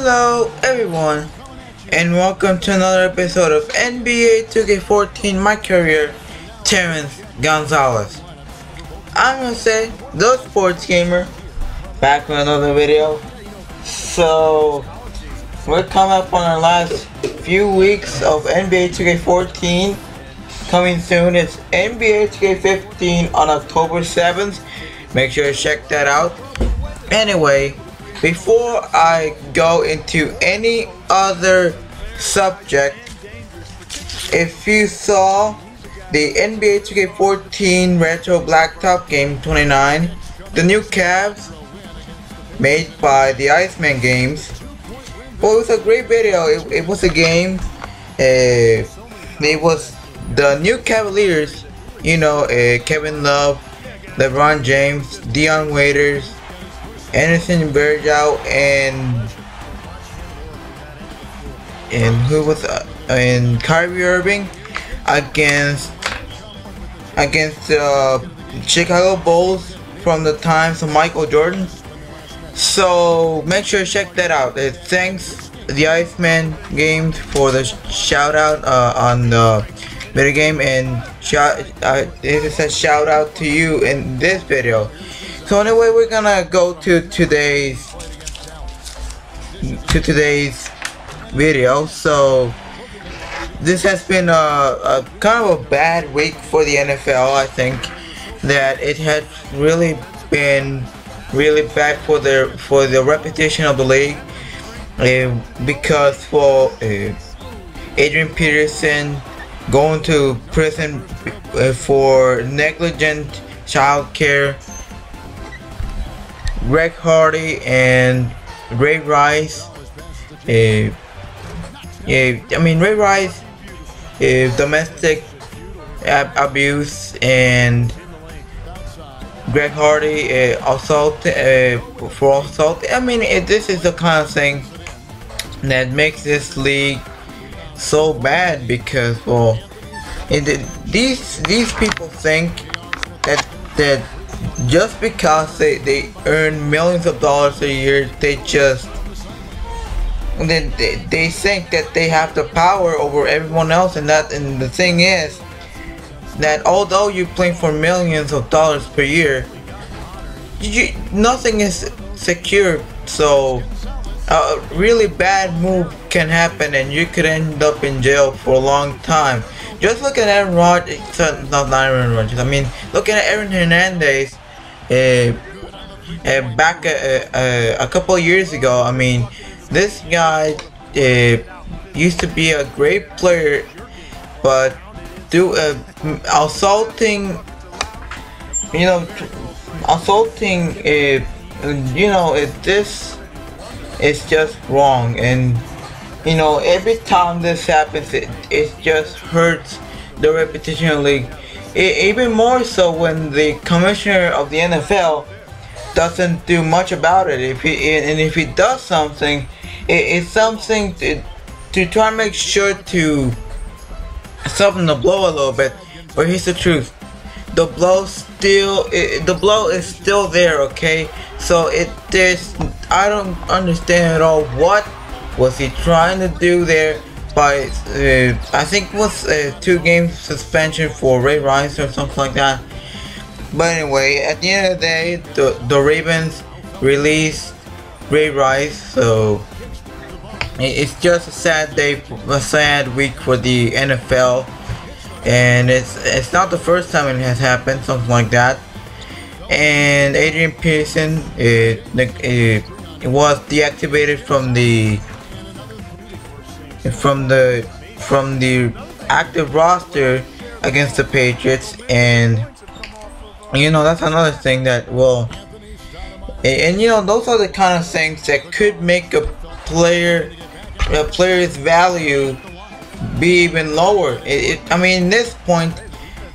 Hello everyone, and welcome to another episode of NBA 2K14 MyCAREER, Terrence Gonzalez. I'm gonna say the sports gamer, back with another video. So we're coming up on our last few weeks of NBA 2K14. Coming soon is NBA 2K15 on October 7th. Make sure to check that out. Anyway, before I go into any other subject, if you saw the NBA 2K14 Retro Blacktop Game 29, the new Cavs made by the Iceman Games, well, it was a great video. It was a game. It was the new Cavaliers, you know, Kevin Love, LeBron James, Dion Waiters, Anderson Varejao, and who was and Kyrie Irving against Chicago Bulls from the times of Michael Jordan. So make sure to check that out. Thanks the Iceman Games for the shout out on the video game, and it says shout out to you in this video. So anyway, we're gonna go to today's video. So this has been a kind of a bad week for the NFL. I think that it has really been really bad for the reputation of the league, because for Adrian Peterson going to prison for negligent child care, Greg Hardy and Ray Rice, Ray Rice, domestic abuse, and Greg Hardy assault for assault. This is the kind of thing that makes this league so bad, because well, these people think that just because they earn millions of dollars a year, they think that they have the power over everyone else. And the thing is that although you play for millions of dollars per year, nothing is secure. So a really bad move can happen and you could end up in jail for a long time. Just look at Aaron Rodgers, not Aaron Rodgers, look at Aaron Hernandez back a couple of years ago. This guy used to be a great player, but through assaulting this is just wrong. And every time this happens, it just hurts the reputation of the league. Even more so when the commissioner of the NFL doesn't do much about it. If he does something, it's something to try and make sure to soften the blow a little bit. But here's the truth: the blow is still there. Okay, so I don't understand at all what was he trying to do there by I think it was a 2-game suspension for Ray Rice or something like that. But anyway, at the end of the day, the Ravens released Ray Rice. So it's just a sad day, a sad week for the NFL, and it's not the first time it has happened, something like that. And Adrian Peterson it was deactivated from the active roster against the Patriots. And that's another thing that those are the kind of things that could make a player's value be even lower. In this point,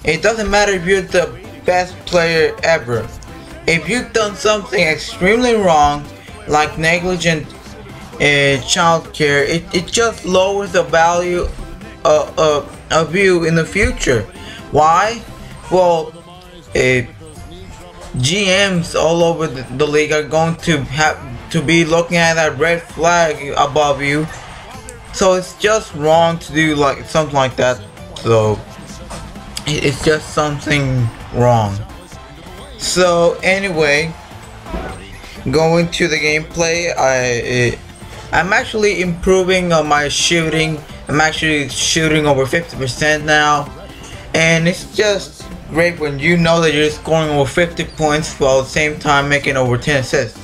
it doesn't matter if you're the best player ever. If you've done something extremely wrong, like negligent child care, it just lowers the value of you in the future. Why? Well, GMs all over the league are going to to be looking at that red flag above you. So it's just wrong to do like something like that. So it's just something wrong. So anyway, going to the gameplay, I'm actually improving on my shooting. I'm actually shooting over 50% now, and it's just great when you know that you're scoring over 50 points while at the same time making over 10 assists.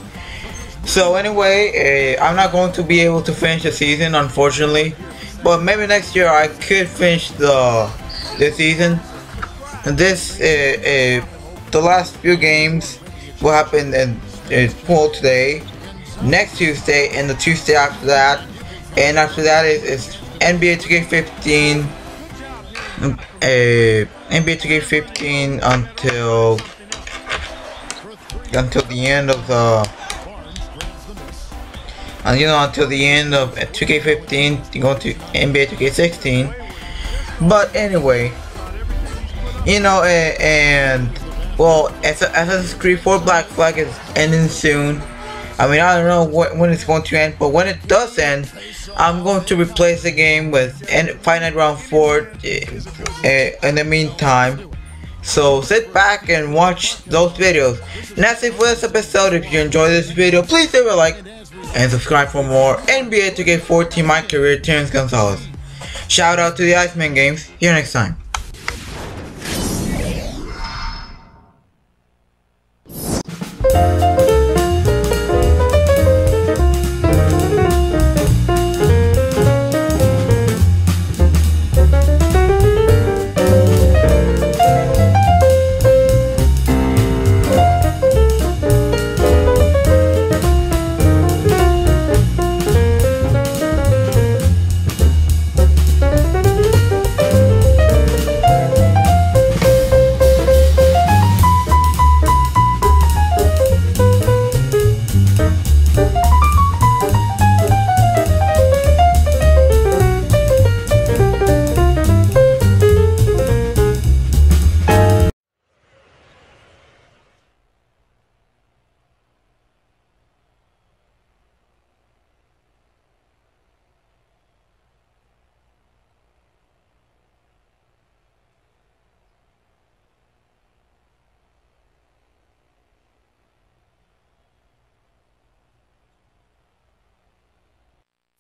So anyway, I'm not going to be able to finish the season, unfortunately, but maybe next year I could finish the season. And this the last few games will happen in pool today, next Tuesday, and the Tuesday after that, and after that is NBA 2K15, NBA 2K15 until the end of the until the end of 2K15 to go to NBA 2K16. But anyway, and well, Assassin's Creed 4 Black Flag is ending soon. I mean, I don't know when it's going to end, but when it does end, I'm going to replace the game with Fight Night Round 4 in the meantime. So sit back and watch those videos. And that's it for this episode. If you enjoyed this video, please leave a like and subscribe for more NBA 2K14 MyCAREER Terrence Gonzalez. Shout out to the Iceman Games. See you next time.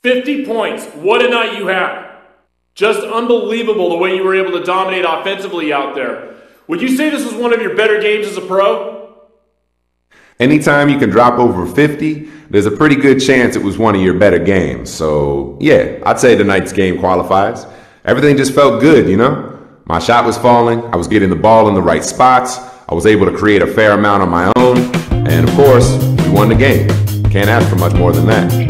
"50 points. What a night you had. Just unbelievable the way you were able to dominate offensively out there. Would you say this was one of your better games as a pro?" Anytime you can drop over 50, there's a pretty good chance it was one of your better games. So yeah, I'd say tonight's game qualifies. Everything just felt good, My shot was falling, I was getting the ball in the right spots, I was able to create a fair amount on my own, and of course, we won the game. Can't ask for much more than that.